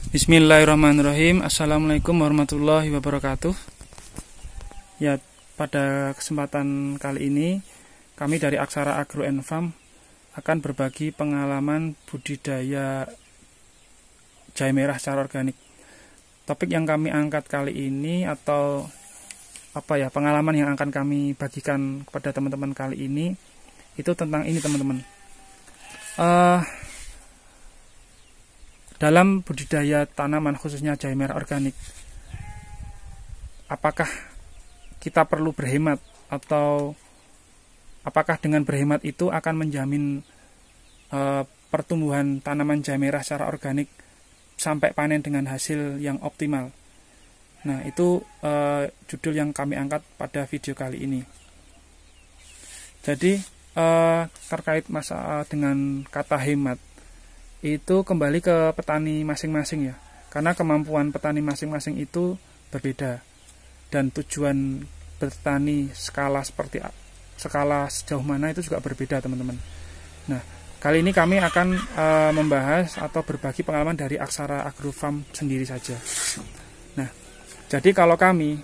Bismillahirrahmanirrahim. Assalamualaikum warahmatullahi wabarakatuh. Ya, pada kesempatan kali ini kami dari Aksara Agro and Farm akan berbagi pengalaman budidaya jahe merah secara organik. Topik yang kami angkat kali ini atau pengalaman yang akan kami bagikan kepada teman-teman kali ini itu tentang ini, teman-teman. Dalam budidaya tanaman khususnya jahe merah organik, apakah kita perlu berhemat atau apakah dengan berhemat itu akan menjamin pertumbuhan tanaman jahe merah secara organik sampai panen dengan hasil yang optimal? Nah, itu judul yang kami angkat pada video kali ini. Jadi terkait masalah dengan kata hemat, itu kembali ke petani masing-masing ya, karena kemampuan petani masing-masing itu berbeda dan tujuan bertani skala sejauh mana itu juga berbeda, teman-teman. Nah, kali ini kami akan membahas atau berbagi pengalaman dari Aksara Agro Farm sendiri saja. Nah, jadi kalau kami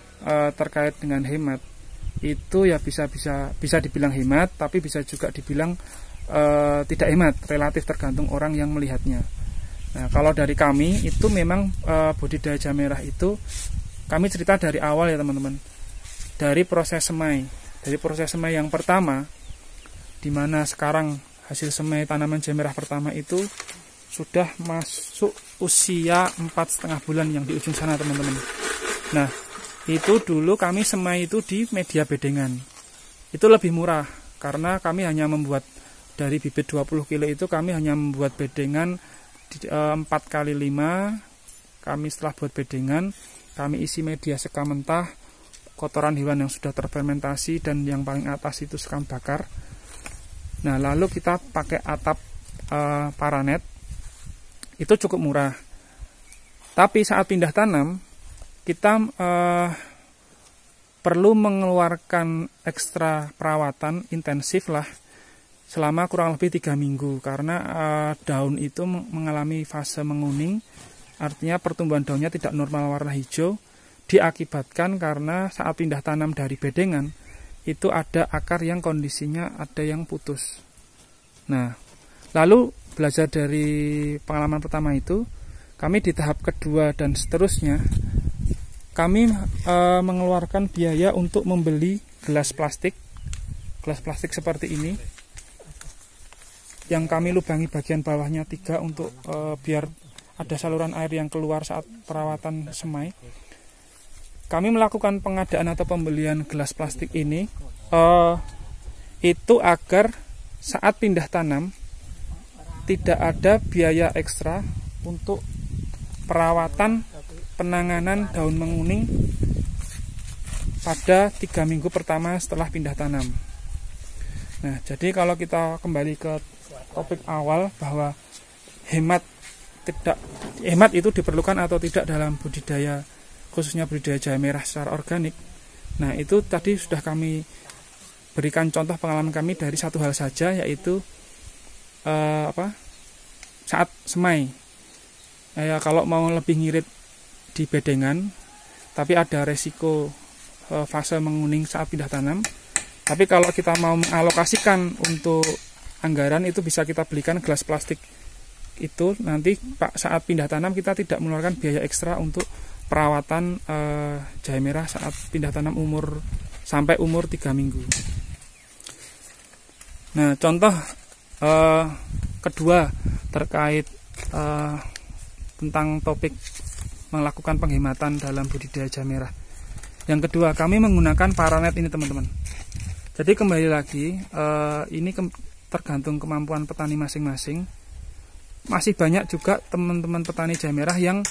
terkait dengan hemat itu ya bisa dibilang hemat, tapi bisa juga dibilang tidak hemat, relatif tergantung orang yang melihatnya. Nah, kalau dari kami itu memang budidaya jahe merah itu kami cerita dari awal ya, teman-teman. Dari proses semai yang pertama, di mana sekarang hasil semai tanaman jahe merah pertama itu sudah masuk usia 4,5 bulan yang di ujung sana, teman-teman. Nah, itu dulu kami semai itu di media bedengan. Itu lebih murah karena kami hanya membuat dari bibit 20 kilo itu kami hanya membuat bedengan 4x5. Kami setelah buat bedengan, kami isi media sekam mentah, kotoran hewan yang sudah terfermentasi, dan yang paling atas itu sekam bakar. Nah, lalu kita pakai atap paranet. Itu cukup murah. Tapi saat pindah tanam, kita perlu mengeluarkan ekstra perawatan intensif lah selama kurang lebih 3 minggu, karena daun itu mengalami fase menguning, artinya pertumbuhan daunnya tidak normal warna hijau, diakibatkan karena saat pindah tanam dari bedengan itu ada akar yang kondisinya ada yang putus. Nah, lalu belajar dari pengalaman pertama itu, kami di tahap kedua dan seterusnya kami mengeluarkan biaya untuk membeli gelas plastik seperti ini, yang kami lubangi bagian bawahnya 3 untuk biar ada saluran air yang keluar saat perawatan semai. Kami melakukan pengadaan atau pembelian gelas plastik ini itu agar saat pindah tanam tidak ada biaya ekstra untuk perawatan penanganan daun menguning pada 3 minggu pertama setelah pindah tanam. Nah, jadi kalau kita kembali ke topik awal bahwa hemat itu diperlukan atau tidak dalam budidaya, khususnya budidaya jahe merah secara organik. Nah, itu tadi sudah kami berikan contoh pengalaman kami dari satu hal saja, yaitu saat semai. Kalau mau lebih ngirit di bedengan, tapi ada resiko fase menguning saat pindah tanam. Tapi kalau kita mau mengalokasikan untuk anggaran, itu bisa kita belikan gelas plastik itu, nanti saat pindah tanam kita tidak mengeluarkan biaya ekstra untuk perawatan jahe merah saat pindah tanam sampai umur 3 minggu. Nah, contoh kedua terkait tentang topik melakukan penghematan dalam budidaya jahe merah. Yang kedua, kami menggunakan paranet ini, teman-teman. Jadi kembali lagi, ini tergantung kemampuan petani masing-masing. Masih banyak juga teman-teman petani jahe merah yang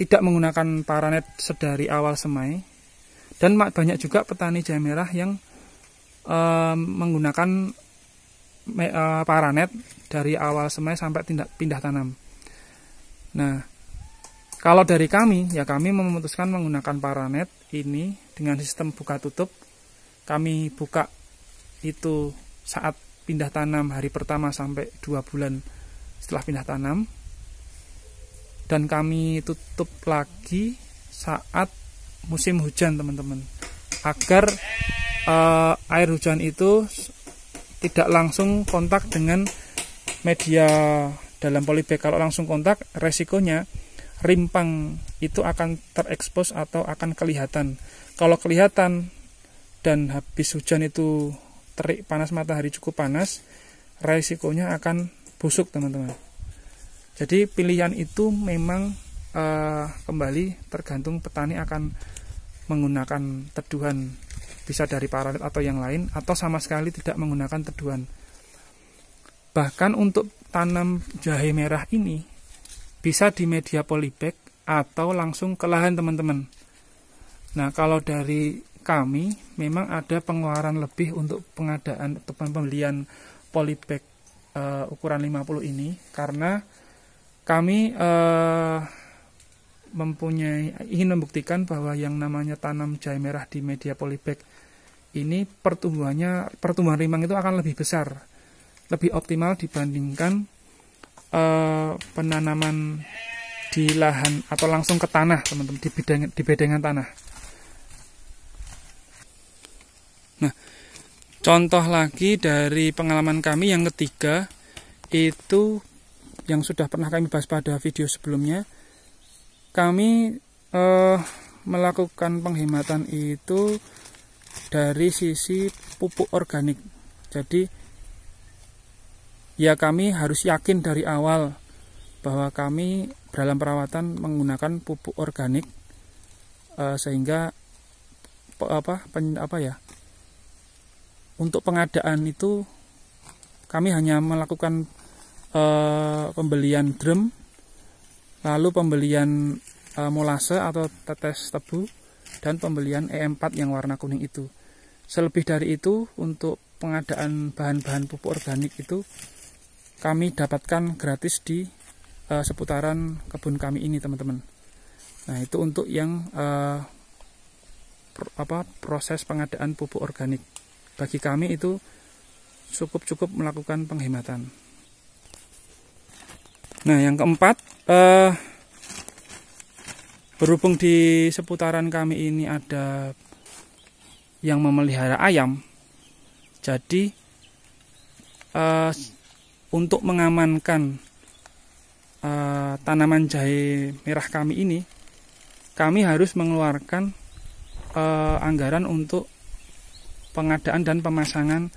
tidak menggunakan paranet sedari awal semai, dan banyak juga petani jahe merah yang menggunakan paranet dari awal semai sampai pindah tanam. Nah, kalau dari kami, ya kami memutuskan menggunakan paranet ini dengan sistem buka tutup. Kami buka itu saat pindah tanam hari pertama sampai 2 bulan setelah pindah tanam. dan kami tutup lagi saat musim hujan teman-teman, agar air hujan itu tidak langsung kontak dengan media dalam polybag. Kalau langsung kontak, resikonya rimpang itu akan terekspos atau akan kelihatan. Kalau kelihatan dan habis hujan itu terik panas matahari cukup panas, resikonya akan busuk teman-teman. Jadi pilihan itu memang kembali tergantung petani akan menggunakan teduhan, bisa dari paranet atau yang lain, atau sama sekali tidak menggunakan teduhan. Bahkan untuk tanam jahe merah ini bisa di media polybag atau langsung ke lahan teman-teman. Nah, kalau dari kami memang ada pengeluaran lebih untuk pengadaan atau pembelian polybag ukuran 50 ini, karena kami ingin membuktikan bahwa yang namanya tanam jahe merah di media polybag ini pertumbuhan rimbang itu akan lebih besar, lebih optimal dibandingkan penanaman di lahan atau langsung ke tanah teman-teman, di bedengan tanah. Nah, contoh lagi dari pengalaman kami yang ketiga, itu yang sudah pernah kami bahas pada video sebelumnya. Kami melakukan penghematan itu dari sisi pupuk organik. Jadi ya kami harus yakin dari awal bahwa kami dalam perawatan menggunakan pupuk organik, sehingga untuk pengadaan itu kami hanya melakukan pembelian drum, lalu pembelian molase atau tetes tebu, dan pembelian E4 yang warna kuning itu. Selebih dari itu, untuk pengadaan bahan-bahan pupuk organik itu kami dapatkan gratis di seputaran kebun kami ini teman-teman. Nah, itu untuk yang proses pengadaan pupuk organik. Bagi kami itu cukup melakukan penghematan. Nah, yang keempat, berhubung di seputaran kami ini ada yang memelihara ayam, jadi untuk mengamankan tanaman jahe merah kami ini, kami harus mengeluarkan anggaran untuk pengadaan dan pemasangan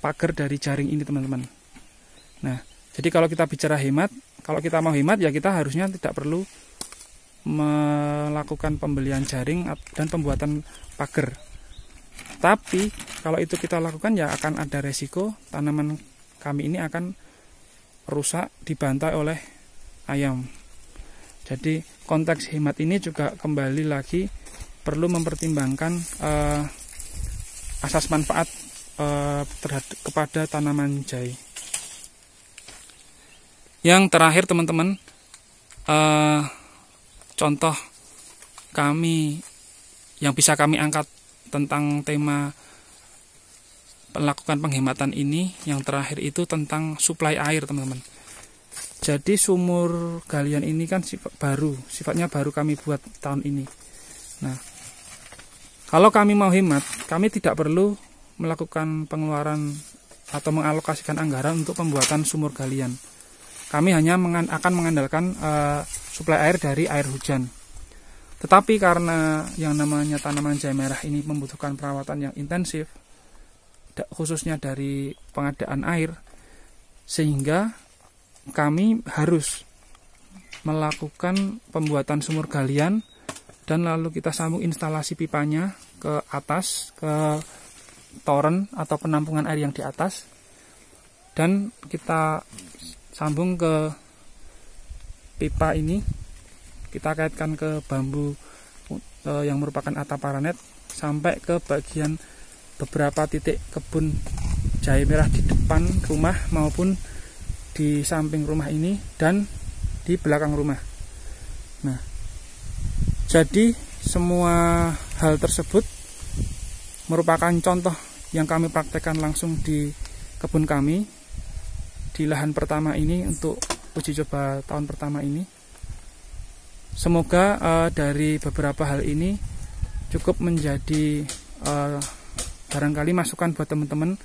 pagar dari jaring ini teman-teman. Nah, jadi kalau kita bicara hemat, kalau kita mau hemat ya kita harusnya tidak perlu melakukan pembelian jaring dan pembuatan pagar. Tapi kalau itu kita lakukan ya akan ada resiko tanaman kami ini akan rusak dibantai oleh ayam. Jadi konteks hemat ini juga kembali lagi perlu mempertimbangkan asas manfaat kepada tanaman jahe. Yang terakhir teman-teman, contoh kami yang bisa kami angkat tentang tema melakukan penghematan ini, yang terakhir itu tentang suplai air teman-teman. Jadi sumur galian ini kan sifatnya baru kami buat tahun ini. Nah, kalau kami mau hemat, kami tidak perlu melakukan pengeluaran atau mengalokasikan anggaran untuk pembuatan sumur galian. Kami hanya akan mengandalkan suplai air dari air hujan. Tetapi karena yang namanya tanaman jahe merah ini membutuhkan perawatan yang intensif, khususnya dari pengadaan air, sehingga kami harus melakukan pembuatan sumur galian dan lalu kita sambung instalasi pipanya ke atas, ke toren atau penampungan air yang di atas, dan kita sambung ke pipa ini, kita kaitkan ke bambu yang merupakan atap paranet sampai ke bagian beberapa titik kebun jahe merah di depan rumah maupun di samping rumah ini dan di belakang rumah. Nah, jadi semua hal tersebut merupakan contoh yang kami praktekkan langsung di kebun kami di lahan pertama ini untuk uji coba tahun pertama ini. Semoga dari beberapa hal ini cukup menjadi barangkali masukan buat teman-teman,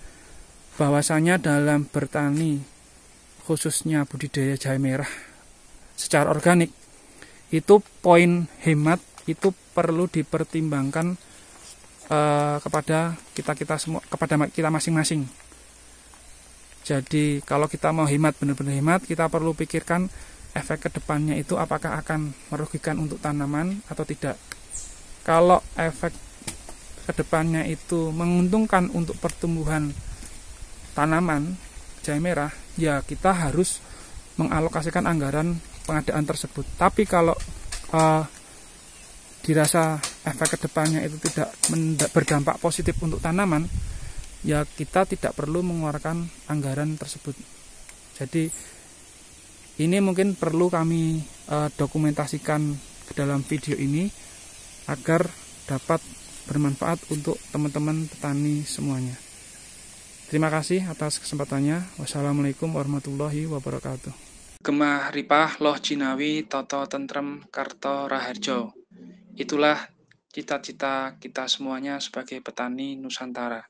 bahwasanya dalam bertani khususnya budidaya jahe merah secara organik itu poin hemat itu perlu dipertimbangkan kepada kita semua, kepada kita masing-masing. Jadi kalau kita mau hemat, benar-benar hemat, kita perlu pikirkan efek kedepannya itu apakah akan merugikan untuk tanaman atau tidak. Kalau efek kedepannya itu menguntungkan untuk pertumbuhan tanaman jahe merah, ya kita harus mengalokasikan anggaran pengadaan tersebut. Tapi kalau dirasa efek kedepannya itu tidak berdampak positif untuk tanaman, ya kita tidak perlu mengeluarkan anggaran tersebut. Jadi ini mungkin perlu kami dokumentasikan ke dalam video ini agar dapat bermanfaat untuk teman-teman petani semuanya. Terima kasih atas kesempatannya. Wassalamualaikum warahmatullahi wabarakatuh. Gemah ripah loh jinawi toto tentrem karto raharjo. Itulah cita-cita kita semuanya sebagai petani Nusantara.